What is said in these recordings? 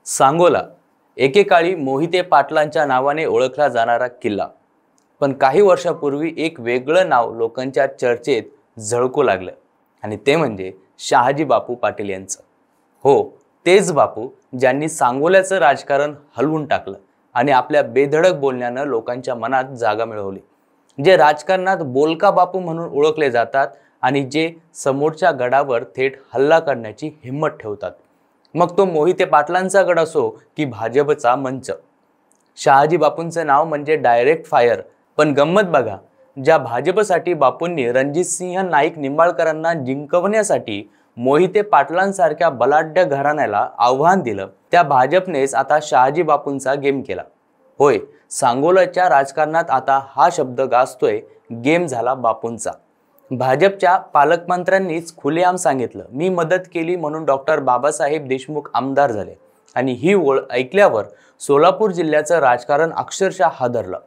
सांगोला एकेकाळी मोहिते पाटलांच्या नावाने ओळखला जाणारा किल्ला, पण काही वर्षापूर्वी एक वेगळं नाव लोकांच्या चर्चेत झळकू लागलं आणि ते म्हणजे शहाजी बापू पाटील यांचं. हो, तेच बापू ज्यांनी सांगोल्याचं राजकारण हलवून टाकलं आणि आपल्या बेधडक बोलण्यानं लोकांच्या मनात जागा मिळवली. जे राजकारणात बोलका बापू म्हणून ओळखले जातात आणि जे समोरच्या गडावर थेट हल्ला करण्याची हिंमत ठेवतात. मग तो मोहिते पाटलांचा गड असो की भाजपचा मंच, शहाजी बापूंचं नाव म्हणजे डायरेक्ट फायर. पण गंमत बघा, ज्या भाजपसाठी बापूंनी रणजितसिंह नाईक निंबाळकरांना जिंकवण्यासाठी मोहिते पाटलांसारख्या बलाढ्य घराण्याला आव्हान दिलं, त्या भाजपनेच आता शहाजी बापूंचा गेम केला. होय, सांगोल्याच्या राजकारणात आता हा शब्द गाजतोय, गेम झाला बापूंचा. भाजपच्या पालकमंत्र्यांनीच खुलेआम सांगितलं, मी मदत केली म्हणून डॉक्टर बाबासाहेब देशमुख आमदार झाले. आणि ही ओळ ऐकल्यावर सोलापूर जिल्ह्याचं राजकारण अक्षरशः हादरलं.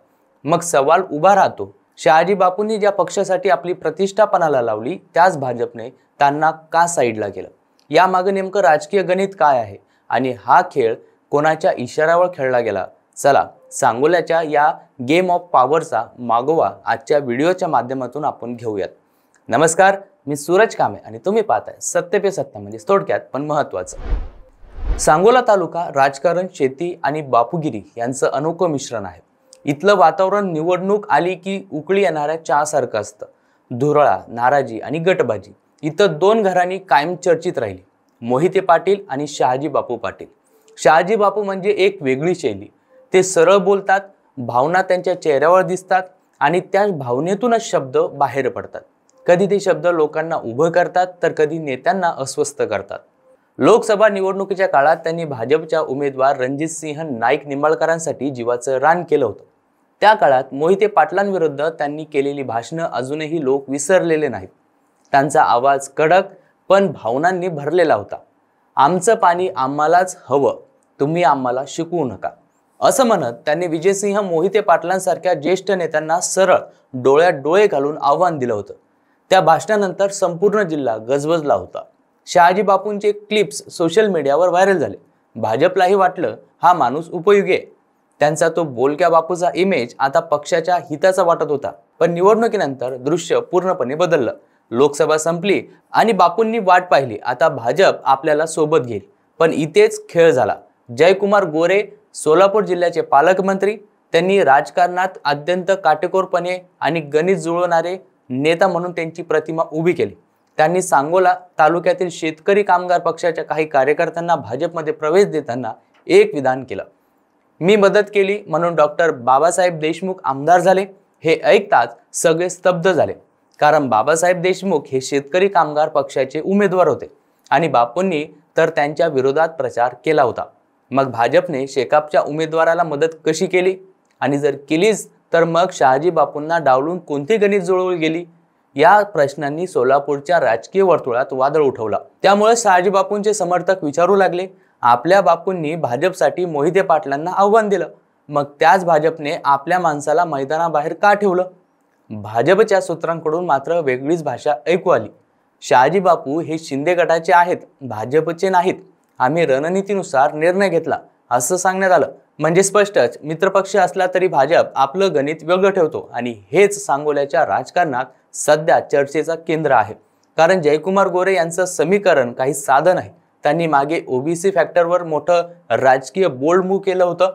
मग सवाल उभा राहतो, शहाजी बापूंनी ज्या पक्षासाठी आपली प्रतिष्ठा पणाला लावली त्याच भाजपने त्यांना का साईडला केलं? यामागे नेमकं राजकीय गणित काय आहे आणि हा खेळ कोणाच्या इशाऱ्यावर खेळला गेला? चला, सांगोल्याच्या या गेम ऑफ पॉवरचा मागोवा आजच्या व्हिडिओच्या माध्यमातून आपण घेऊयात. नमस्कार, मी सूरज कामे आणि तुम्ही पाहताय सत्य पे सत्य, म्हणजे थोडक्यात पण महत्त्वाचं. सांगोला तालुका राजकारण, शेती आणि बापूगिरी यांचं अनोखं मिश्रण आहे. इथलं वातावरण निवडणूक आली की उकळी येणाऱ्या चहासारखं असतं. धुरळा, नाराजी आणि गटबाजी इथं दोन घरांनी कायम चर्चित राहिली, मोहिते पाटील आणि शहाजी बापू पाटील. शहाजी बापू म्हणजे एक वेगळी शैली. ते सरळ बोलतात, भावना त्यांच्या चेहऱ्यावर दिसतात आणि त्या भावनेतूनच शब्द बाहेर पडतात. कधी ते शब्द लोकांना उभं करतात तर कधी नेत्यांना अस्वस्थ करतात. लोकसभा निवडणुकीच्या काळात त्यांनी भाजपच्या उमेदवार रणजितसिंह नाईक निंबाळकरांसाठी जीवाचं रान केलं होतं. त्या काळात मोहिते पाटलांविरुद्ध त्यांनी केलेली भाषणं अजूनही लोक विसरलेले नाहीत. त्यांचा आवाज कडक पण भावनांनी भरलेला होता. आमचं पाणी आम्हालाच हवं, तुम्ही आम्हाला शिकवू नका, असं म्हणत त्यांनी विजयसिंह मोहिते पाटलांसारख्या ज्येष्ठ नेत्यांना सरळ डोळ्यात डोळे घालून आव्हान दिलं होतं. त्या भाषणानंतर संपूर्ण जिल्हा गजबजला होता. शहाजी बापूंचे क्लिप्स सोशल मीडियावर व्हायरल झाले. भाजपलाही वाटलं हा माणूस उपयोगी आहे. त्यांचा तो बोलक्या बापूचा इमेज आता पक्षाच्या हिताचा वाटत होता. पण निवडणुकीनंतर दृश्य पूर्णपणे बदललं. लोकसभा संपली आणि बापूंनी वाट पाहिली, आता भाजप आपल्याला सोबत घेईल. पण इथेच खेळ झाला. जयकुमार गोरे, सोलापूर जिल्ह्याचे पालकमंत्री, त्यांनी राजकारणात अत्यंत काटेकोरपणे आणि गणित जुळवणारे नेता म्हणून त्यांची प्रतिमा उभी केली. त्यांनी सांगोला तालुक्यातील शेतकरी कामगार पक्षाच्या काही कार्यकर्त्यांना भाजपमध्ये प्रवेश देताना एक विधान केलं, मी मदत केली म्हणून डॉक्टर बाबासाहेब देशमुख आमदार झाले. हे ऐकताच सगळे स्तब्ध झाले, कारण बाबासाहेब देशमुख हे शेतकरी कामगार पक्षाचे उमेदवार होते आणि बापूंनी तर त्यांच्या विरोधात प्रचार केला होता. मग भाजपने शेकापच्या उमेदवाराला मदत कशी केली आणि जर केलीच तर मग शहाजी बापूंना डावलून कोणती गणित जुळवली गेली? या प्रश्नांनी सोलापूरच्या राजकीय वर्तुळात वादळ उठवला. त्यामुळे शहाजी बापूंचे समर्थक विचारू लागले, आपल्या बापूंनी भाजपसाठी मोहिते पाटलांना आव्हान दिलं, मग त्याच भाजपने आपल्या माणसाला मैदानाबाहेर का ठेवलं? भाजपच्या सूत्रांकडून मात्र वेगळीच भाषा ऐकू आली. शहाजी बापू हे शिंदे गटाचे आहेत, भाजपचे नाहीत. आम्ही रणनीतीनुसार निर्णय घेतला असं सांगण्यात आलं. म्हणजे स्पष्टच, मित्रपक्ष असला तरी भाजप आपलं गणित वेगळं ठेवतो आणि हेच सांगोल्याच्या राजकारणात सध्या चर्चेचा केंद्र आहे. कारण जयकुमार गोरे यांचं समीकरण काही साधं नाही. त्यांनी मागे ओबीसी फॅक्टरवर मोठं राजकीय बोल्ड मूव्ह केलं होतं.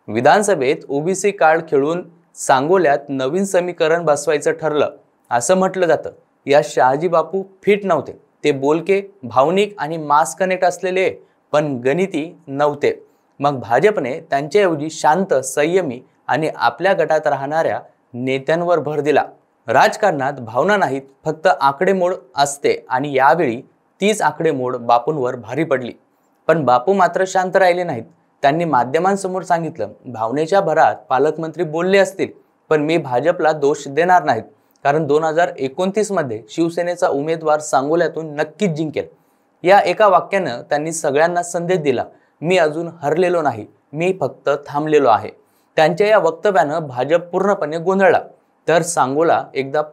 विधानसभेत ओबीसी कार्ड खेळून सांगोल्यात नवीन समीकरण बसवायचं ठरलं असं म्हटलं जातं. या शहाजी बापू फिट नव्हते. ते बोलके, भावनिक आणि मास कनेक्ट असलेले, पण गणिती नव्हते. मग भाजपने त्यांच्याऐवजी शांत, संयमी आणि आपल्या गटात राहणाऱ्या नेत्यांवर भर दिला. राजकारणात भावना नाहीत, फक्त आकडेमोड असते आणि यावेळी तीच आकडेमोड बापूंवर भारी पडली. पण बापू मात्र शांत राहिले नाहीत. त्यांनी माध्यमांसमोर सांगितलं, भावनेच्या भरात पालकमंत्री बोलले असतील, पण मी भाजपला दोष देणार नाहीत, कारण 2029 मध्ये शिवसेनेचा उमेदवार सांगोल्यातून नक्कीच जिंकेल. या एका वाक्यानं त्यांनी सगळ्यांना संदेश दिला, मी अजून हरलेलो नाही, मी फक्त थांबलेलो आहे. त्यांच्या या वक्तव्यानं भाजप पूर्णपणे गोंधळला. तर सांगोला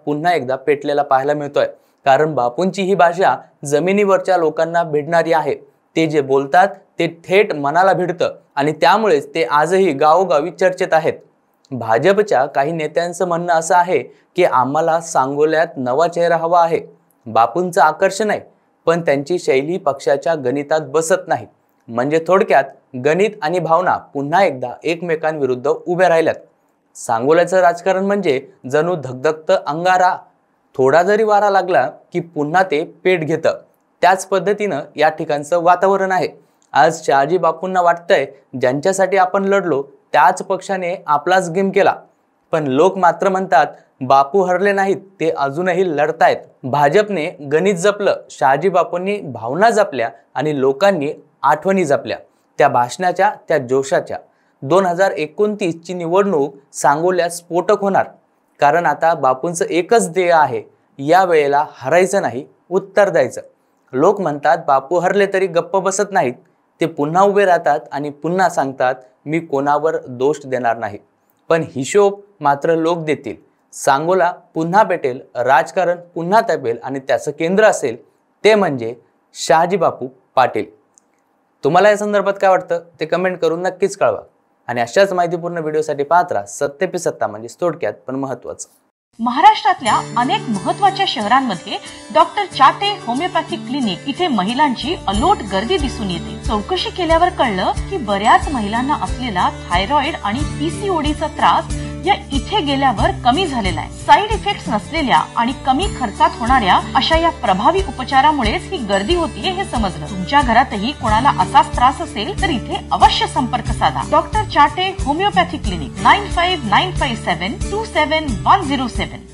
पुन्हा एकदा पेटलेला पाहायला मिळतोय, कारण बापूंची ही भाषा जमिनीवरच्या लोकांना भिडणारी आहे. ते जे बोलतात ते थेट मनाला भिडतं आणि त्यामुळेच ते आजही गावोगावी चर्चेत आहेत. भाजपच्या काही नेत्यांचं म्हणणं असं आहे की आम्हाला सांगोल्यात नवा चेहरा हवा आहे. बापूंचं आकर्षण आहे, पण त्यांची शैली पक्षाच्या गणितात बसत नाही. म्हणजे थोडक्यात गणित आणि भावना पुन्हा एकदा एकमेकांविरुद्ध उभ्या राहिल्यात. सांगोल्याचं राजकारण म्हणजे जणू धगधगतं अंगारा. थोडा जरी वारा लागला की पुन्हा ते पेट घेतं. त्याच पद्धतीनं या ठिकाणचं वातावरण आहे. आज शहाजी बापूंना वाटतंय ज्यांच्यासाठी आपण लढलो त्याच पक्षाने आपलाच गेम केला. पण लोक मात्र म्हणतात बापू हरले नाहीत, ते अजूनही लढतायत. भाजपने गणित जपलं, शहाजी बापूंनी भावना जपल्या आणि लोकांनी आठवणी जपल्या. त्या भाषणाच्या, त्या जोशाच्या. 2029 ची निवडणूक सांगोल्यात स्फोटक होणार. कारण आता बापूंचं एकच ध्येय आहे, या वेळेला हरायचं नाही, उत्तर द्यायचं. लोक म्हणतात बापू हरले तरी गप्प बसत नाहीत. ते पुन्हा उभे राहतात आणि पुन्हा सांगतात मी कोणावर दोष देणार नाही. पण हिशोब मात्र लोक देतील. सांगोला पुन्हा पेटेल, राजकारण पुन्हा तपेल आणि त्याचं केंद्र असेल ते म्हणजे शहाजी बापू पाटील. तुम्हाला या संदर्भात काय वाटतं ते कमेंट करून नक्कीच कळवा. आणि अशाच माहितीपूर्ण व्हिडिओसाठी पाहत राहा सत्य पे सत्ता, म्हणजे थोडक्यात पण महत्त्वाचं. महाराष्ट्रातल्या अनेक महत्त्वाच्या शहरांमध्ये डॉक्टर चाटे होमिओपॅथिक क्लिनिक इथे महिलांची अलोट गर्दी दिसून येते. चौकशी केल्यावर कळलं की बऱ्याच महिलांना असलेला थायरॉइड आणि पीसीओडीचा त्रास या इथे गेल्यावर कमी झालेला आहे. साईड इफेक्ट्स नसलेल्या आणि कमी खर्चात होणाऱ्या अशा या प्रभावी उपचारामुळेच ही गर्दी होतीये हे समजलं. तुमच्या घरातही कोणाला असाच त्रास असेल तर इथे अवश्य संपर्क साधा. Doctor Chate homeopathic clinic 9595727107.